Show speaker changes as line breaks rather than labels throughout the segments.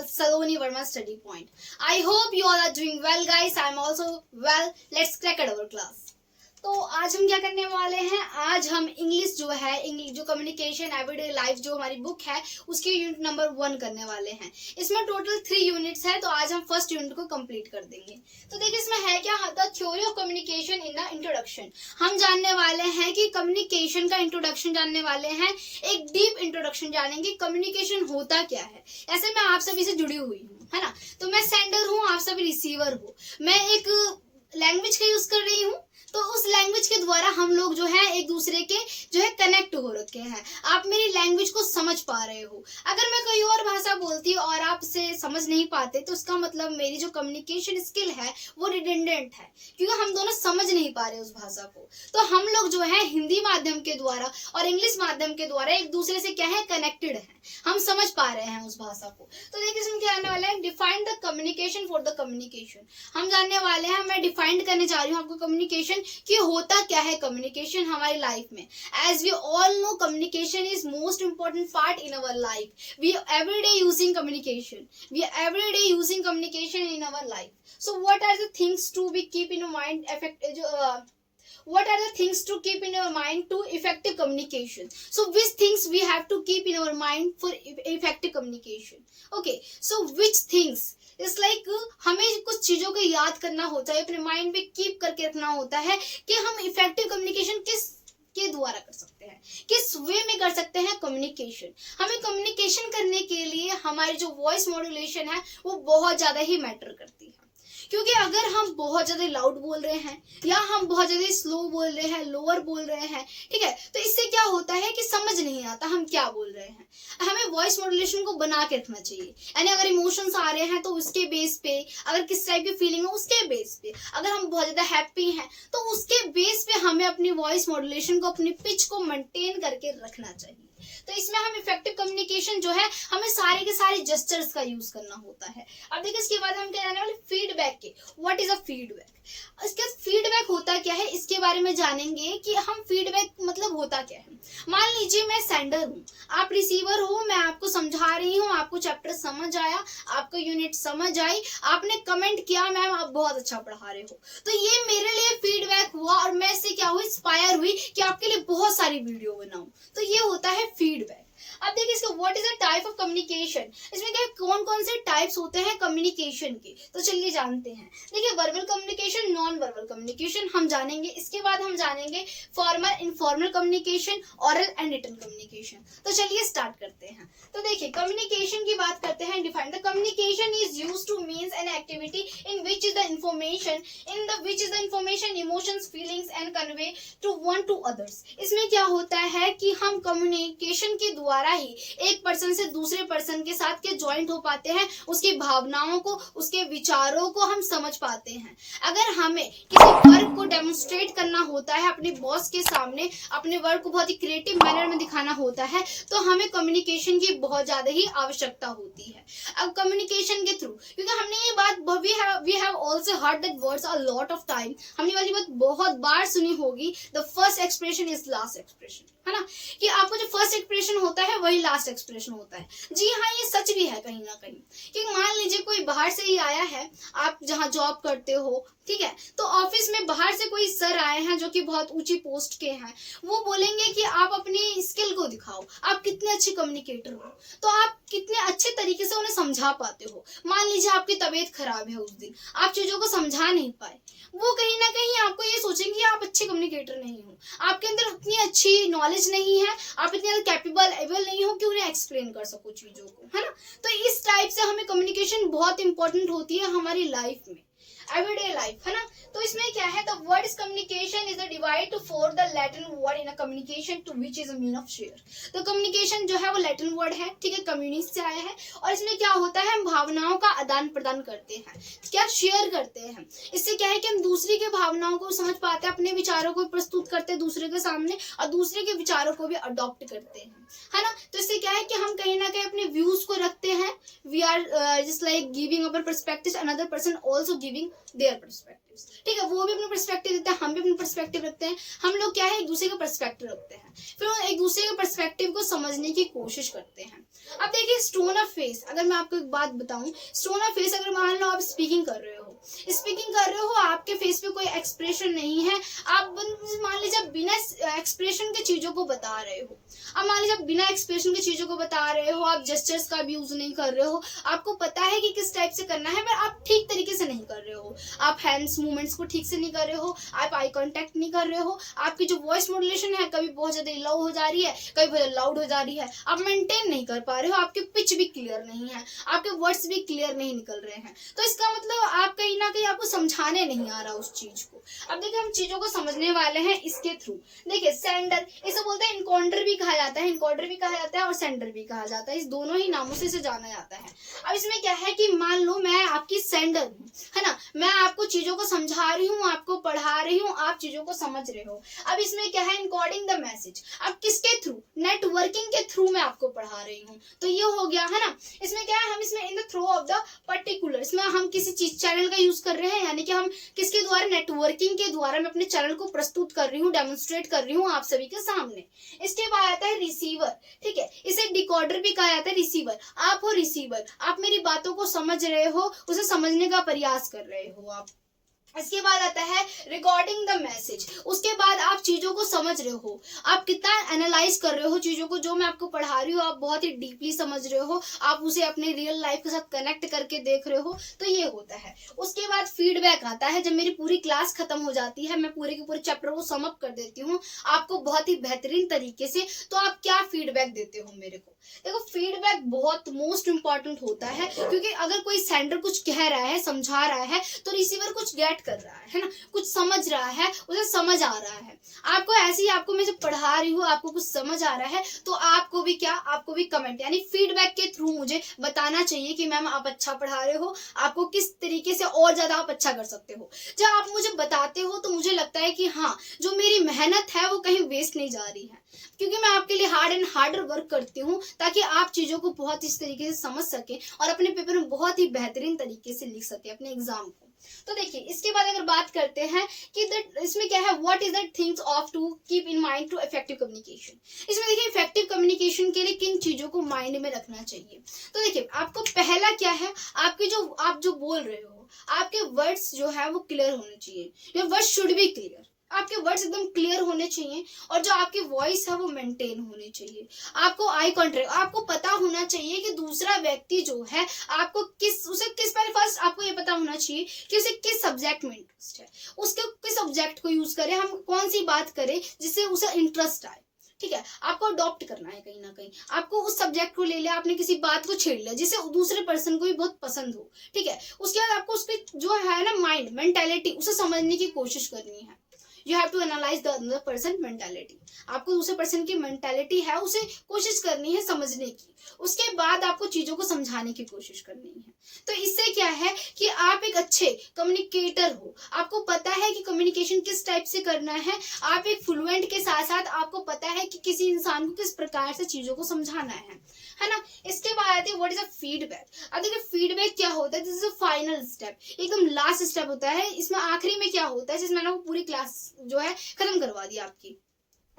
channel Saloni Verma Study Point. I hope you all are doing well, guys. I'm also well. Let's crack our class. तो आज हम क्या करने वाले हैं, आज हम इंग्लिश जो है, इंग्लिश जो कम्युनिकेशन एवरीडे लाइफ जो हमारी बुक है उसकी यूनिट नंबर 1 करने वाले हैं। इसमें टोटल 3 यूनिट्स है, तो आज हम फर्स्ट यूनिट को कंप्लीट कर देंगे। तो देखिए इसमें है क्या, the theory of communication in the introduction. हम जानने वाले हैं कि कम्युनिकेशन का इंट्रोडक्शन जानने वाले हैं, एक डीप इंट्रोडक्शन जानेंगे कम्युनिकेशन होता क्या है। ऐसे मैं आप सभी से जुड़ी हुई हूँ, है ना, तो मैं सेंडर हूँ, आप सभी रिसीवर हो। मैं एक लैंग्वेज का यूज कर रही हूँ, तो उस लैंग्वेज के द्वारा हम लोग जो है एक दूसरे के जो है कनेक्ट हो रखे हैं। आप मेरी लैंग्वेज को समझ पा रहे हो। अगर मैं कोई और भाषा बोलती और आप से समझ नहीं पाते, तो उसका मतलब मेरी जो कम्युनिकेशन स्किल है वो रिडंडेंट है, क्योंकि हम दोनों समझ नहीं पा रहे उस भाषा को। तो हम लोग जो है हिंदी माध्यम के द्वारा और इंग्लिश माध्यम के द्वारा एक दूसरे से क्या है, कनेक्टेड है, हम समझ पा रहे हैं उस भाषा को। तो देखिए इसमें क्या आने वाला है, define the communication for the communication. हम जानने वाले हैं, मैं डिफाइंड करने जा रही हूँ आपको कम्युनिकेशन कि होता क्या है कम्युनिकेशन हमारी लाइफ में। As we all know, communication is most important part in our life. We everyday using communication, we everyday using communication in our life. So what are the things to be keep in mind what are the things to keep in your mind to effective communication? So which things we have to keep in our mind for effective communication? Okay, so which things it's like हमें कुछ चीजों को याद करना होता है, अपने mind में कीप करके रखना होता है कि हम इफेक्टिव कम्युनिकेशन किस के द्वारा कर सकते हैं, किस वे में कर सकते हैं कम्युनिकेशन। हमें कम्युनिकेशन करने के लिए हमारी जो वॉइस मॉड्यूलेशन है वो बहुत ज्यादा ही मैटर करती है, क्योंकि अगर हम बहुत ज्यादा लाउड बोल रहे हैं या हम बहुत ज्यादा स्लो बोल रहे हैं, लोअर बोल रहे हैं, ठीक है, तो इससे क्या होता है कि समझ नहीं आता हम क्या बोल रहे हैं। हमें वॉइस मॉड्यूलेशन को बना के रखना चाहिए, यानी अगर इमोशंस आ रहे हैं तो उसके बेस पे, अगर किस टाइप की फीलिंग है उसके बेस पे, अगर हम बहुत ज्यादा हैप्पी हैं तो उसके बेस पे हमें अपनी वॉइस मॉड्यूलेशन को, अपनी पिच को मेंटेन करके रखना चाहिए। तो इसमें हम इफेक्टिव कम्युनिकेशन जो है हमें सारे के सारे जेस्चर्स का यूज करना होता है। अब देखिए इसके बाद हम क्या जाने वाले, फीडबैक के। What is a feedback? इसके फीडबैक होता क्या है इसके बारे में जानेंगे कि हम फीडबैक मतलब होता क्या है। मान लीजिए मैं सेंडर हूँ, आप रिसीवर हो, मैं आपको समझा रही हूँ, आपको चैप्टर समझ आया, आपको यूनिट समझ आई, आपने कमेंट किया मैम आप बहुत अच्छा पढ़ा रहे हो, तो ये मेरे लिए फीडबैक हुआ और मैं इससे क्या हुई, इंस्पायर हुई कि आपके लिए बहुत सारी वीडियो बनाऊं। तो ये होता है फीडबैक। अब देखिए इसका what is the type of communication, इसमें क्या कौन कौन से टाइप्स होते हैं कम्युनिकेशन के, तो चलिए जानते हैं। देखिए verbal communication, non verbal communication हम जानेंगे। इसके बाद हम जानेंगे formal, informal communication, oral and written communication. तो चलिए स्टार्ट करते हैं। तो देखिए कम्युनिकेशन की बात करते हैं। Define the communication is used to means an activity in which is the information emotions feelings and convey to one to others. इसमें क्या होता है कि हम कम्युनिकेशन के द्वारा ही एक पर्सन से दूसरे पर्सन के साथ के ज्वाइंट हो पाते हैं, उसकी भावनाओं को, उसके विचारों को हम समझ पाते हैं। अगर हमें किसी वर्क को डेमोन्स्ट्रेट करना होता है अपने बॉस के सामने, अपने वर्क को बहुत ही क्रिएटिव मैनर में दिखाना होता है, तो हमें कम्युनिकेशन की बहुत ज्यादा ही आवश्यकता होती है। अब कम्युनिकेशन के थ्रू, क्योंकि हमने ये बात we have also heard that words a lot of time, हमने वाली बात बहुत बार सुनी होगी, the first expression is last expression, है ना, कि आपको जो फर्स्ट एक्सप्रेशन होता है वही लास्ट एक्सप्रेशन होता है। जी हाँ, ये सच भी है कहीं ना कहीं, कि मान लीजिए कोई बाहर से ही आया है, आप जहाँ जॉब करते हो, ठीक है, तो ऑफिस में बाहर से कोई सर आए हैं जो कि बहुत ऊंची पोस्ट के हैं, वो बोलेंगे कि आप अपनी स्किल को दिखाओ, आप कितने अच्छे कम्युनिकेटर हो, तो आप कितने अच्छे तरीके से उन्हें समझा पाते हो। मान लीजिए आपकी तबीयत खराब है, उस दिन आप चीजों को समझा नहीं पाए, वो कहीं ना कहीं आपको ये सोचेंगे कि आप अच्छे कम्युनिकेटर नहीं हो, आपके अंदर उतनी अच्छी नॉलेज नहीं है, आप इतने कैपेबल एबल नहीं हो कि उन्हें एक्सप्लेन कर सको चीजों को, है ना। तो इस टाइप से हमें कम्युनिकेशन बहुत इंपॉर्टेंट होती है हमारी लाइफ में, एवरीडे लाइफ, है ना। तो इसमें क्या है, the word is communication is the divide for the Latin word in a communication to which is a mean of share. तो कम्युनिकेशन जो है वो लैटिन वर्ड है, ठीक है, कम्युनिस से आया है, और इसमें क्या होता है, हम भावनाओं का आदान प्रदान करते हैं, क्या शेयर करते हैं। इससे क्या है कि हम दूसरे के भावनाओं को समझ पाते हैं, अपने विचारों को प्रस्तुत करते हैं दूसरे के सामने, और दूसरे के विचारों को भी अडॉप्ट करते हैं, है ना। तो इससे क्या है कि हम कहीं ना कहीं अपने व्यूज को रखते हैं, we are just like giving our perspective, another person also giving their perspectives. ठीक है, वो भी अपना पर्सपेक्टिव देते हैं, हम भी अपना पर्सपेक्टिव रखते हैं। हम लोग क्या है, एक दूसरे का पर्सपेक्टिव रखते हैं, फिर हम एक दूसरे के पर्सपेक्टिव को समझने की कोशिश करते हैं। अब देखिए स्टोन ऑफ फेस, अगर मैं आपको एक बात बताऊं, स्टोन ऑफ फेस, अगर मान लो आप स्पीकिंग कर रहे हो, आपके फेस पे कोई एक्सप्रेशन नहीं है, आप मान लीजिए बिना एक्सप्रेशन के चीजों को बता रहे हो, अब मान लीजिए बिना एक्सप्रेशन की चीजों को बता रहे हो, आप जेस्चर्स का भी यूज नहीं कर रहे हो, आपको पता है कि किस टाइप से करना है, पर आप ठीक तरीके से नहीं कर रहे हो, आप हैंड्स मूवमेंट्स को ठीक से नहीं कर रहे हो, आप आई कांटेक्ट नहीं कर रहे हो, आपकी जो वॉइस मॉड्यूलेशन है कभी बहुत ज्यादा लो हो जा रही है, कभी बहुत लाउड हो जा रही है, आप मेंटेन नहीं कर पा रहे हो, आपकी पिच भी क्लियर नहीं है, आपके वर्ड्स भी क्लियर नहीं निकल रहे हैं, तो इसका मतलब आप कहीं ना कहीं आपको समझाने नहीं आ रहा उस चीज को। अब देखिए हम चीजों को समझने वाले हैं इसके थ्रू। देखिए सेंडर, इसे बोलते हैं इनकाउंटर भी कहा जाता है, इनकाउंटर भी कहा जाता है और सेंडर भी कहा जाता है, इस दोनों ही नामों से इसे जाना जाता है। अब इसमें क्या है कि मान लो मैं आपकी सेंडर हूँ, है ना, मैं आपको चीजों को समझा रही हूँ, आपको पढ़ा रही हूँ, आप चीजों को समझ रहे हो। अब इसमें क्या है, इनकोडिंग द मैसेज, अब किसके थ्रू, नेटवर्किंग के थ्रू मैं आपको पढ़ा रही हूँ, तो ये हो गया, है ना। इसमें क्या है, हम इसमें in the through of the particular, इसमें हम किसी चीज चैनल का यूज कर रहे हैं, यानी कि हम किसके द्वारा, नेटवर्किंग के द्वारा मैं अपने चैनल को प्रस्तुत कर रही हूँ, डेमोन्स्ट्रेट कर रही हूँ आप सभी के सामने। इसके बाद आता है रिसीवर, ठीक है, इसे डिकोडर भी कहा जाता है। रिसीवर, आप हो रिसीवर, आप मेरी बातों को समझ रहे हो, उसे समझने का प्रयास कर रहे हो आप। इसके बाद आता है रिकॉर्डिंग द मैसेज, उसके बाद आप चीजों को समझ रहे हो, आप कितना एनालाइज कर रहे हो चीजों को, जो मैं आपको पढ़ा रही हूँ आप बहुत ही डीपली समझ रहे हो, आप उसे अपने रियल लाइफ के साथ कनेक्ट करके देख रहे हो, तो ये होता है। उसके बाद फीडबैक आता है, जब मेरी पूरी क्लास खत्म हो जाती है, मैं पूरे के पूरे चैप्टर को सम अप कर देती हूँ आपको बहुत ही बेहतरीन तरीके से, तो आप क्या फीडबैक देते हो मेरे को। देखो फीडबैक बहुत मोस्ट इंपॉर्टेंट होता है, क्योंकि अगर कोई सेंडर कुछ कह रहा है, समझा रहा है, तो रिसीवर कुछ गेट कर रहा है ना, कुछ समझ रहा है, उसे समझ आ रहा है। आपको ऐसे ही, आपको मैं जब पढ़ा रही हूँ, आपको कुछ समझ आ रहा है, तो आपको भी क्या, आपको भी कमेंट यानी फीडबैक के थ्रू मुझे बताना चाहिए कि मैम आप अच्छा पढ़ा रहे हो, आपको किस तरीके से और ज्यादा आप अच्छा कर सकते हो। जब आप मुझे बताते हो तो मुझे लगता है कि हाँ, जो मेरी मेहनत है वो कहीं वेस्ट नहीं जा रही है, क्योंकि मैं आपके लिए हार्ड एंड हार्डर वर्क करती हूँ, ताकि आप चीजों को बहुत इस तरीके से समझ सके और अपने पेपर में बहुत ही बेहतरीन तरीके से लिख सके अपने एग्जाम को। तो देखिए इसके बाद अगर बात करते हैं कि इसमें क्या है, what is the things of to keep in mind to effective communication. इसमें देखिए इफेक्टिव कम्युनिकेशन के लिए किन चीजों को माइंड में रखना चाहिए। तो देखिए आपको पहला क्या है, आप जो बोल रहे हो, आपके वर्ड्स जो है वो क्लियर होने चाहिए, your words should be clear, आपके वर्ड्स एकदम क्लियर होने चाहिए, और जो आपकी वॉइस है वो मेंटेन होनी चाहिए। आपको आई कॉन्टेक्ट, आपको पता होना चाहिए कि दूसरा व्यक्ति जो है आपको पहले फर्स्ट आपको ये पता होना चाहिए कि उसे किस सब्जेक्ट में इंटरेस्ट है, उसके किस सब्जेक्ट को यूज करें, हम कौन सी बात करें जिससे उसे इंटरेस्ट आए। ठीक है, आपको अडॉप्ट करना है, कहीं ना कहीं आपको उस सब्जेक्ट को ले लिया, आपने किसी बात को छेड़ लिया जिसे दूसरे पर्सन को भी बहुत पसंद हो। ठीक है, उसके बाद आपको उसके जो है ना माइंड मेंटालिटी, उसे समझने की कोशिश करनी है। You have to analyse the other person mentality, आपको दूसरे पर्सन की मेंटालिटी है उसे कोशिश करनी है समझने की, उसके बाद आपको चीजों को समझाने की कोशिश करनी है। तो इससे क्या है कि आप एक अच्छे कम्युनिकेटर हो, आपको पता है कि कम्युनिकेशन किस टाइप से करना है, आप एक फ्लुएंट के साथ साथ आपको पता है कि किसी इंसान को किस प्रकार से चीजों को समझाना है ना। इसके बाद आते हैं व्हाट इज अ फीडबैक। अब देखिए फीडबैक क्या होता है, this is a final step, एकदम लास्ट स्टेप होता है। इसमें आखिरी में क्या होता है, जिसमें मैंने वो पूरी क्लास जो है खत्म करवा दी आपकी।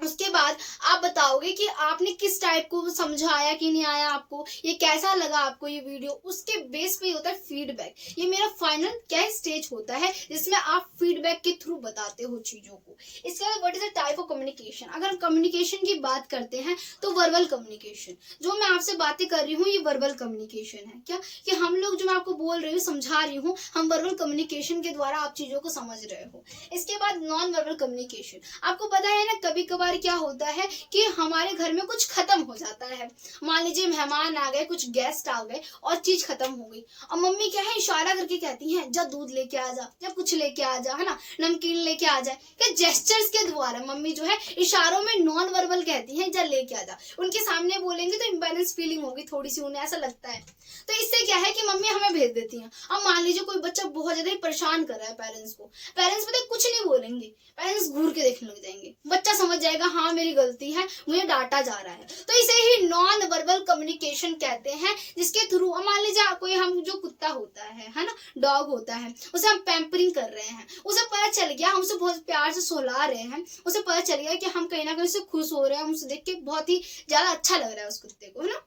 उसके बाद आप बताओगे कि आपने किस टाइप को समझाया कि नहीं आया, आपको ये कैसा लगा, आपको ये वीडियो, उसके बेस पे होता है फीडबैक। ये मेरा फाइनल क्या स्टेज होता है जिसमें आप फीडबैक के थ्रू बताते हो चीजों को। इसके बाद what is the type of communication. अगर हम कम्युनिकेशन की बात करते हैं तो वर्बल कम्युनिकेशन, जो मैं आपसे बातें कर रही हूँ ये वर्बल कम्युनिकेशन है। क्या कि हम लोग, जो मैं आपको बोल रही हूँ, समझा रही हूँ, हम वर्बल कम्युनिकेशन के द्वारा आप चीजों को समझ रहे हो। इसके बाद नॉन वर्बल कम्युनिकेशन, आपको पता है ना कभी कभार क्या होता है कि हमारे घर में कुछ खत्म हो जाता है, मान लीजिए मेहमान आ गए, कुछ गेस्ट आ गए और चीज खत्म हो गई, और मम्मी क्या है इशारा करके कहती हैं जा दूध लेके आ जा, या कुछ लेके आ जा, है ना, नमकीन लेके आ जाए। क्या जेस्चर्स के द्वारा मम्मी जो है इशारों में नॉन वर्बल कहती हैं जा लेके आ जा। उनके सामने बोलेंगे तो इम्बैलेंस फीलिंग होगी थोड़ी सी, उन्हें ऐसा लगता है। तो इससे क्या है कि मम्मी हमें भेज देती हैं। अब मान लीजिए कोई बच्चा बहुत ज्यादा परेशान कर रहा है पेरेंट्स को, पेरेंट्स पता कुछ नहीं बोलेंगे, पेरेंट्स घूर के देखने लग जाएंगे, बच्चा समझ जाएगा जाएगा हाँ मेरी गलती है, मुझे डांटा जा रहा है। तो इसे ही नॉन वर्बल कम्युनिकेशन कहते हैं, जिसके थ्रू मान लीजिए कोई हम जो कुत्ता होता है ना, डॉग होता है, उसे हम पैम्परिंग कर रहे हैं, उसे पता चल गया, हम उसे बहुत प्यार से सुला रहे हैं, उसे पता चल गया कि हम कहीं ना कहीं उसे खुश हो रहे हैं, उसे देख के बहुत ही ज्यादा अच्छा लग रहा है उस कुत्ते को, है ना।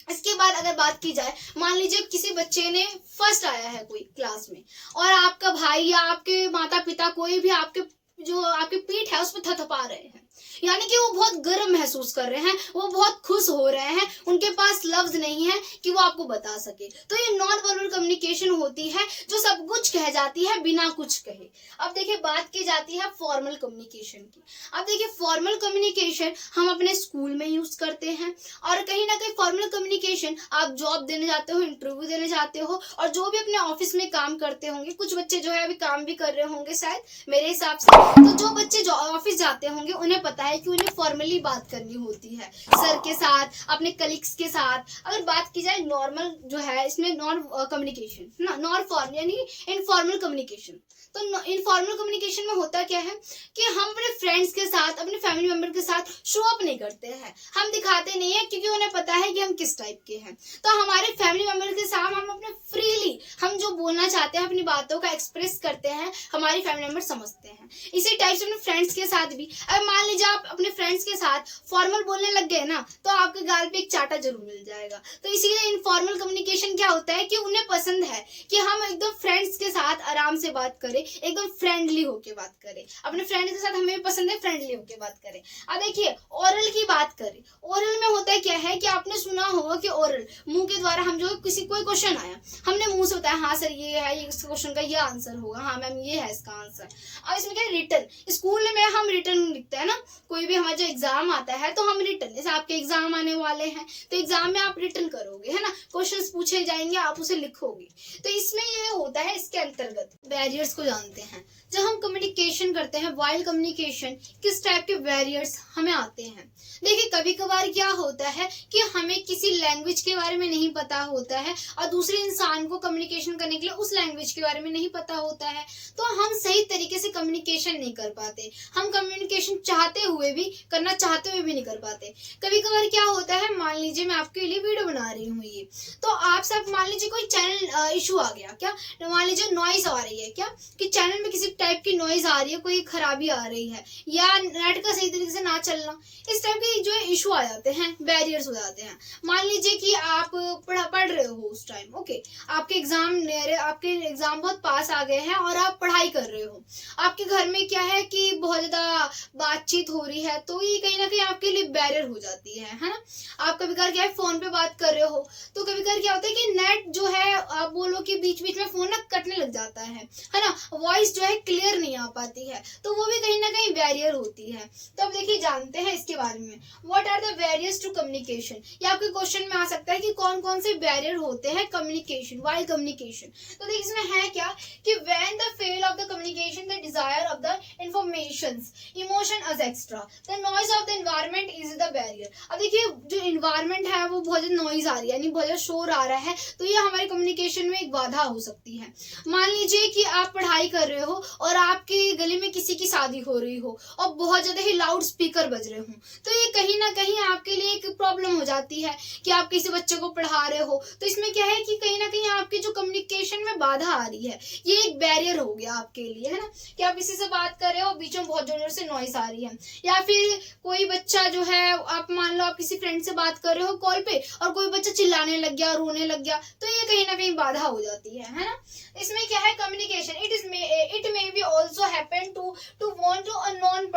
इसके बाद अगर बात की जाए, मान लीजिए किसी बच्चे ने फर्स्ट आया है कोई क्लास में, और आपका भाई या आपके माता पिता कोई भी आपके जो आपकी पीठ है उस पर थपथपा रहे हैं, यानी कि वो बहुत गर्व महसूस कर रहे हैं, वो बहुत खुश हो रहे हैं, उनके पास लफ्ज नहीं है कि वो आपको बता सके। तो ये नॉन वर्बल कम्युनिकेशन होती है जो सब कुछ कह जाती है बिना कुछ कहे। अब देखिए बात की जाती है फॉर्मल कम्युनिकेशन की। अब देखिए फॉर्मल कम्युनिकेशन हम अपने स्कूल में यूज करते हैं, और कहीं ना कहीं फॉर्मल कम्युनिकेशन आप जॉब देने जाते हो, इंटरव्यू देने जाते हो, और जो भी अपने ऑफिस में काम करते होंगे, कुछ बच्चे जो है अभी काम भी कर रहे होंगे शायद मेरे हिसाब से, तो जो बच्चे ऑफिस जाते होंगे उन्हें पता है कि उन्हें फॉर्मली बात करनी होती है सर के साथ, अपने कलीग्स के साथ। अगर बात की जाए नॉर्मल जो है, इसमें नॉन कम्युनिकेशन ना, नॉन फॉर्मल यानी इनफॉर्मल कम्युनिकेशन। तो इनफॉर्मल कम्युनिकेशन में होता क्या है कि हम अपने फ्रेंड्स के साथ, अपने फैमिली मेंबर के साथ शो अप नहीं करते हैं, हम दिखाते नहीं है, क्योंकि उन्हें पता है कि हम किस टाइप के हैं। तो हमारे फैमिली मेंबर के साथ हम अपने फ्रीली हम जो बोलना चाहते हैं, अपनी बातों का एक्सप्रेस करते हैं, हमारी फैमिली मेंबर समझते हैं। इसी टाइप से अपने फ्रेंड्स के साथ भी, अगर मान लीजिए आप अपने फ्रेंड्स के साथ फॉर्मल बोलने लग गए ना, तो आपके गाल पे एक चाटा जरूर मिल जाएगा। तो इसीलिए इनफॉर्मल कम्युनिकेशन क्या होता है कि उन्हें पसंद है कि हम एकदम फ्रेंड्स के साथ आराम से बात करें, एकदम फ्रेंडली होके बात करें। अपने फ्रेंड्स के साथ हमें पसंद है फ्रेंडली होके बात करें। अब देखिए ओरल की बात करें, ओरल में होता है क्या है कि आपने सुना होगा कि ओरल मुंह के द्वारा, हम जो किसी कोई क्वेश्चन आया, हमने मुंह से बताया हाँ सर ये है, ये इस क्वेश्चन का ये आंसर होगा, हाँ मैम ये है इसका आंसर। अब इसमें क्या है, रिटन। स्कूल में हम रिटन लिखते हैं ना, कोई भी हमारा जो एग्जाम आता है तो हम रिटन, जैसे आपके एग्जाम आने वाले हैं तो एग्जाम में आप रिटन करोगे, है ना, क्वेश्चंस पूछे जाएंगे, आप उसे लिखोगे। तो इसमें ये होता है, इसके अंतर्गत बैरियर्स को जानते हैं। जब हम कम्युनिकेशन करते हैं, वाइल कम्युनिकेशन, किस टाइप के बैरियर्स हमें आते हैं। देखिए कभी कभार क्या होता है कि हमें किसी लैंग्वेज के बारे में नहीं पता होता है, और दूसरे इंसान को कम्युनिकेशन करने के लिए उस लैंग्वेज के बारे में नहीं पता होता है, तो हम सही तरीके से कम्युनिकेशन नहीं कर पाते। हम कम्युनिकेशन चाहते हुए भी, करना चाहते हुए भी नहीं कर पाते। कभी कभार क्या होता है, मान लीजिए मैं आपके लिए वीडियो बना रही हूँ ये, तो आप सब मान लीजिए कोई चैनल इशू आ गया, क्या मान लीजिए नॉइज आ रही है, क्या कि चैनल में किसी टाइप की नॉइज आ रही है, कोई खराबी आ रही है, या नेट का सही तरीके से ना चलना, इस टाइप के जो इशू आ जाते हैं, बैरियर्स हो जाते हैं। मान लीजिए कि आप पढ़ रहे हो उस टाइम, ओके, आपके एग्जाम बहुत पास आ गए हैं और आप पढ़ाई कर रहे हो, आपके घर में क्या है कि बहुत ज्यादा बातचीत हो रही है, तो ये कहीं ना कहीं आपके लिए बैरियर हो जाती है ना। आप कभी कभार क्या है फोन पे बात कर रहे हो, तो कभी कभार क्या होता है कि नेट जो है, आप बोलो कि बीच बीच में फोन ना कटने लग जाता है ना, वॉइस जो है क्लियर नहीं आ पाती है, तो वो भी कहीं ना कहीं बैरियर होती है। तो अब देखिए जानते हैं इसके बारे में, what are the barriers to communication. या आपके क्वेश्चन में आ सकता है कि कौन कौन से बैरियर होते हैं कम्युनिकेशन, वाइल कम्युनिकेशन। तो देखिए इसमें है क्या कि when the fail of the communication, the desire of the informations, emotion as extra, the noise of the environment is the barrier. अब देखिए जो एनवायरनमेंट है वो बहुत ज्यादा नॉइज आ रही है, यानी बहुत ज्यादा शोर आ रहा है, तो ये हमारे कम्युनिकेशन में एक बाधा हो सकती है। मान लीजिए कि आप पढ़ाई कर रहे हो और आपके गली में किसी की शादी हो रही हो और बहुत ज्यादा ही लाउड स्पीकर बज रहे हो, तो ये कहीं ना कहीं आपके लिए एक प्रॉब्लम हो जाती है कि आप किसी बच्चे को पढ़ा रहे हो, तो इसमें क्या है कि कहीं ना कहीं आपके जो कम्युनिकेशन में बाधा आ रही है, ये एक बैरियर हो गया आपके लिए, है ना, कि आप किसी से बात कर रहे हो, बीच में बहुत जोर से नॉइस आ रही है। या फिर कोई बच्चा जो है, आप मान लो आप किसी फ्रेंड से बात कर रहे हो कॉल पे और कोई बच्चा चिल्लाने लग गया, रोने लग गया, तो ये कहीं ना कहीं बाधा हो जाती है ना। इसमें क्या है, communication it may be also happen to want to unknown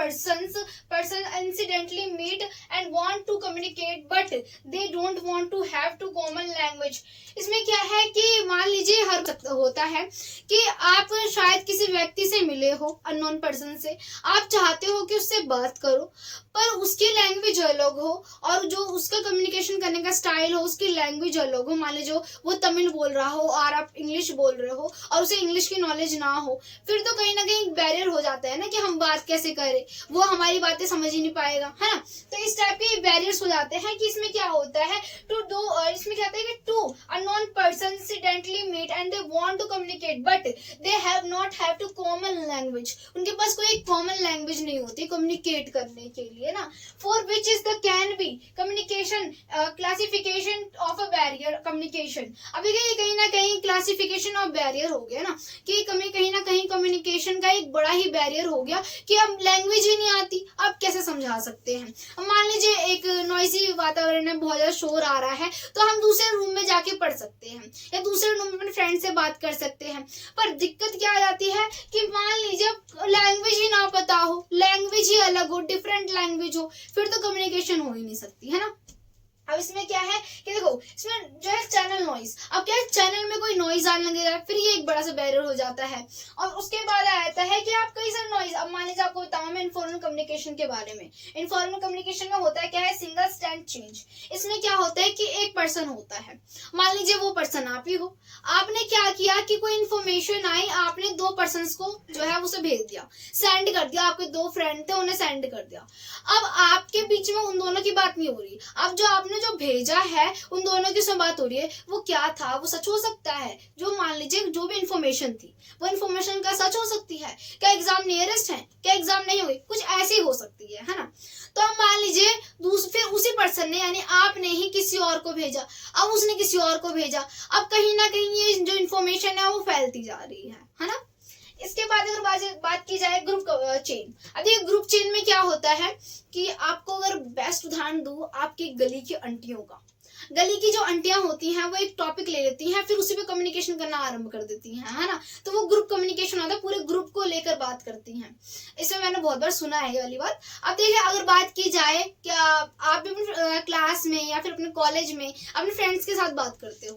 person incidentally meet and want to communicate but they don't want to have to common language। इसमें क्या है कि मान लीजिए हर होता है कि आप शायद किसी व्यक्ति से मिले हो, अननोन पर्सन से, आप चाहते हो कि उससे बात करो, पर उसकी लैंग्वेज अलग हो और जो उसका कम्युनिकेशन करने का स्टाइल हो, उसकी लैंग्वेज अलग हो। मान लीजिए वो तमिल बोल रहा हो और आप इंग्लिश बोल रहे हो और उसे इंग्लिश की नॉलेज ना हो, फिर तो कहीं ना कहीं बैरियर हो जाता है ना कि हम बात कैसे करें, वो हमारी बातें समझ ही नहीं पाएगा, है ना। तो इस टाइप के बैरियर्स वर्ड्स हो जाते हैं कि इसमें क्या होता है इसमें क्या होता है कि to unknown person incidentally meet and they want to communicate but they have not have to common language, उनके पास कोई कॉमन लैंग्वेज नहीं होती कम्युनिकेट करने के लिए ना। For which is the can be communication classification of a barrier communication. अभी कहीं ना कहीं क्लासिफिकेशन ऑफ बैरियर हो गया ना कि कहीं ना कहीं कम्युनिकेशन का एक बड़ा ही बैरियर हो गया कि अब लैंग्वेज ही नहीं आती, आप कैसे समझा सकते हैं। मान लीजिए एक नॉइजी वातावरण में बहुत ज्यादा शोर आ रहा है तो हम दूसरे रूम में जाके पढ़ सकते हैं या दूसरे रूम में अपने फ्रेंड से बात कर सकते हैं, पर दिक्कत क्या आ जाती है कि मान लीजिए लैंग्वेज ही ना पता हो, लैंग्वेज ही अलग हो, डिफरेंट लैंग्वेज हो, फिर तो कम्युनिकेशन हो ही नहीं सकती है ना। अब इसमें क्या है कि देखो इसमें जो है चैनल नॉइज, अब क्या है चैनल में कोई नॉइज आने लगेगा फिर ये एक बड़ा सा बैरियर हो जाता है। और उसके बाद आता है कि आप कई सारे नॉइज, अब मान लीजिए आपको बताऊं मैं इनफॉर्मल कम्युनिकेशन के बारे में। इनफॉर्मल कम्युनिकेशन में होता है क्या है सिंगल स्टैंड चेंज। इसमें क्या होता है कि एक पर्सन होता है, मान लीजिए वो पर्सन आप ही हो, आपने क्या किया कि कोई इन्फॉर्मेशन आई, आपने दो पर्सन को जो है उसे भेज दिया, सेंड कर दिया, आपके दो फ्रेंड थे उन्हें सेंड कर दिया। अब आपके बीच में उन दोनों की बात नहीं हो रही, अब जो आपने जो भेजा है उन दोनों की उसमें बात हो रही है, वो क्या था वो सच हो सकता है, जो मान लीजिए जो भी इन्फॉर्मेशन थी वो इन्फॉर्मेशन का सच हो सकती है, क्या एग्जाम नियरेस्ट है, क्या एग्जाम नहीं हुई, कुछ ऐसी हो सकती है ना। तो अब मान लीजिए फिर उसी पर्सन ने यानी आपने ही किसी और को भेजा, अब उसने किसी और को भेजा, अब कहीं ना कहीं ये जो इन्फॉर्मेशन है वो फैलती जा रही है ना। इसके बाद अगर बात की जाए ग्रुप चेन, अब ये ग्रुप चेन में क्या होता है कि आपको अगर बेस्ट उदाहरण दूं आपकी गली की आंटियों का, गली की जो आंटियां होती हैं वो एक टॉपिक ले लेती हैं फिर उसी पे कम्युनिकेशन करना आरंभ कर देती हैं है ना, तो वो ग्रुप कम्युनिकेशन होता है, पूरे ग्रुप को लेकर बात करती हैं। इसमें मैंने बहुत बार सुना है ये वाली बात। अब देखिए अगर बात की जाए क्या आप भी अपने क्लास में या फिर अपने कॉलेज में अपने फ्रेंड्स के साथ बात करते हो,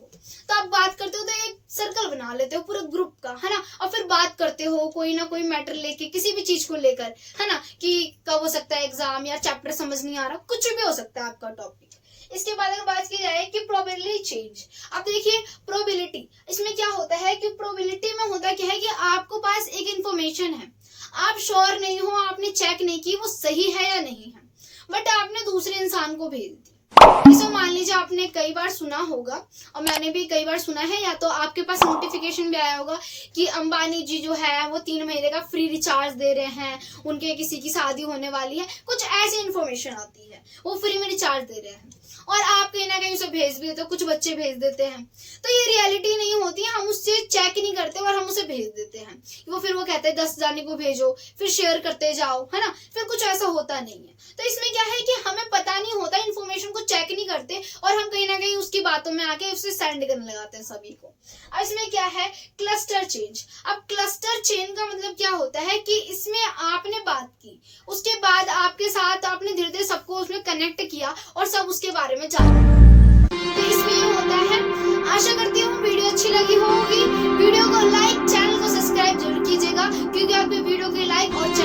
तो आप बात करते हो तो एक सर्कल बना लेते हो पूरे ग्रुप का है ना, और फिर बात करते हो कोई ना कोई मैटर लेके किसी भी चीज को लेकर है ना, कि कब हो सकता है एग्जाम या चैप्टर समझ नहीं आ रहा, कुछ भी हो सकता है आपका टॉपिक। इसके बाद अगर बात की जाए कि प्रोबेबिलिटी चेंज, अब देखिए प्रोबेबिलिटी, इसमें क्या होता है कि प्रोबेबिलिटी में होता क्या है कि आपको पास एक इंफॉर्मेशन है, आप श्योर नहीं हो, आपने चेक नहीं की वो सही है या नहीं है, बट आपने दूसरे इंसान को भेज दी। इसमें मान लीजिए आपने कई बार सुना होगा और मैंने भी कई बार सुना है, या तो आपके पास नोटिफिकेशन भी आया होगा कि अंबानी जी जो है वो 3 महीने का फ्री रिचार्ज दे रहे हैं, उनके किसी की शादी होने वाली है, कुछ ऐसी इन्फॉर्मेशन आती है, वो फ्री में रिचार्ज दे रहे हैं और आप कहीं ना कहीं उसे भेज भी देते हो, कुछ बच्चे भेज देते हैं, तो ये रियलिटी नहीं होती है, हम उससे चेक नहीं करते और हम उसे भेज देते हैं। फिर वो कहते हैं 10 जाने को भेजो, फिर शेयर करते जाओ है ना, फिर कुछ ऐसा होता नहीं है। तो इसमें क्या है कि हमें पता नहीं होता, इन्फॉर्मेशन को चेक नहीं करते और हम कहीं ना कहीं उसकी बातों में आके उसे सेंड करने लगाते हैं सभी को। अब इसमें क्या है क्लस्टर चेंज। अब क्लस्टर चेन का मतलब क्या होता है कि इसमें आपने बात की, उसके बाद आपके साथ आपने धीरे धीरे सबको उसमें कनेक्ट किया और सब उसके बारे में जाना, तो इसमें ये होता है। आशा करती हूँ वीडियो अच्छी लगी होगी, वीडियो को लाइक, चैनल को सब्सक्राइब जरूर कीजिएगा क्योंकि आपके वीडियो के लाइक और